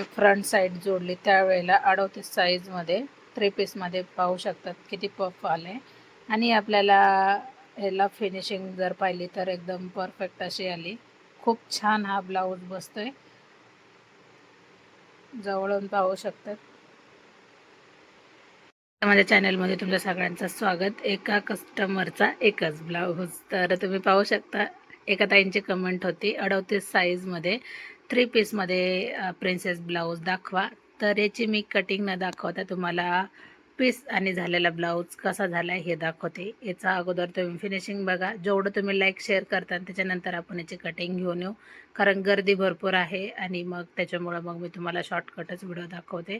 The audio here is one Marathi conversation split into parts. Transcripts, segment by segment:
फ्रंट साईड जोडली त्यावेळेला 38 साईजमध्ये 3 पीसमध्ये पाहू शकतात किती पफ आले. आणि आपल्याला ह्याला फिनिशिंग जर पाहिली तर एकदम परफेक्ट अशी आली. खूप छान हा ब्लाऊज बसतोय, जवळून पाहू शकतात. माझ्या चॅनलमध्ये तुमच्या सगळ्यांचं स्वागत. एका कस्टमरचा एकच ब्लाऊज. तर तुम्ही पाहू शकता, एका ताईंची कमेंट होती 38 साईजमध्ये 3 पीसमध्ये प्रिन्सेस ब्लाऊज दाखवा. तर याची मी कटिंग न दाखवता तुम्हाला पीस आणि झालेला ब्लाऊज कसा झाला हे दाखवते. याचा अगोदर तुम्ही फिनिशिंग बघा. जेवढं तुम्ही लाईक शेअर करता त्याच्यानंतर आपण याची कटिंग घेऊन येऊ, कारण गर्दी भरपूर आहे आणि मग त्याच्यामुळं मी तुम्हाला शॉर्टकटच व्हिडिओ दाखवते.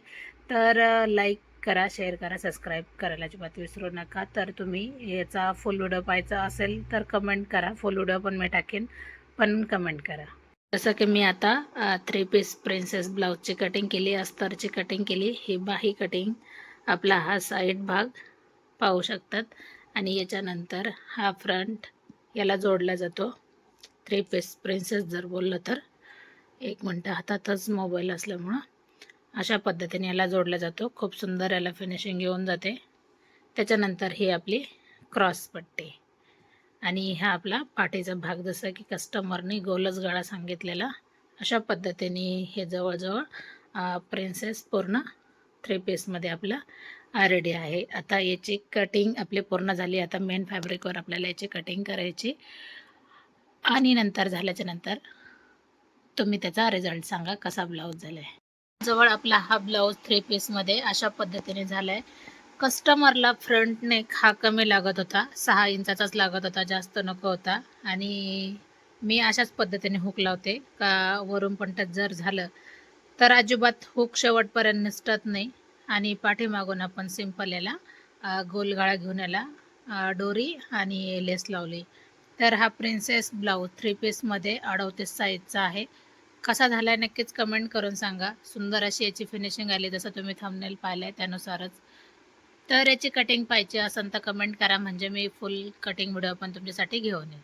तर लाईक करा, शेअर करा, सबस्क्राईब करायला अजिबात विसरू नका. तर तुम्ही याचा फुल व्हिडिओ पाहायचा असेल तर कमेंट करा. फुल व्हिडिओ पण मी टाकेन, पण कमेंट करा. जसं की मी आता 3 पीस प्रिन्सेस ब्लाऊजची कटिंग केली, अस्तरची कटिंग केली. ही बाही कटिंग, आपला हा साईड भाग पाहू शकतात. आणि याच्यानंतर हा फ्रंट याला जोडला जातो. 3 पीस प्रिन्सेस जर बोललं तर, एक मिनटं, हातातच मोबाईल असल्यामुळं अशा पद्धतीने याला जोडला जातो. खूप सुंदर याला फिनिशिंग येऊन जाते. त्याच्यानंतर ही आपली क्रॉस पट्टी आणि हा आपला पाठीचा भाग, जसं की कस्टमरने गोलच गळा सांगितलेला, अशा पद्धतीने हे जवळजवळ प्रिन्सेस पूर्ण 3 पीसमध्ये आपला रेडी आहे. आता याची कटिंग आपली पूर्ण झाली. आता मेन फॅब्रिकवर आपल्याला याची कटिंग करायची आणि नंतर झाल्याच्या नंतर तुम्ही त्याचा रिझल्ट सांगा कसा ब्लाऊज झाला आहे. जवळ आपला हा ब्लाऊज 3 पीसमध्ये अशा पद्धतीने झाला आहे. कस्टमरला फ्रंट नेक हा कमी लागत होता, 6 इंचाचाच लागत होता, जास्त नको होता. आणि मी अशाच पद्धतीने हुक लावते का वरून पण टच जर झालं तर अजिबात हुक शेवटपर्यंत निसटत नाही. आणि पाठीमागून आपण सिंपल याला गोलगाळा घेऊन याला डोरी आणि लेस लावली. तर हा प्रिन्सेस ब्लाऊज 3 पीसमध्ये 38 साईजचा आहे. कसा झाला आहे नक्कीच कमेंट करून सांगा. सुंदर अशी याची फिनिशिंग आली, जसं तुम्ही थंबनेल पाहिलं आहे त्यानुसारच. तर याची कटिंग पाहिजे असेल तर कमेंट करा, म्हणजे मी फुल कटिंग व्हिडिओ पण तुमच्यासाठी घेऊन येईन.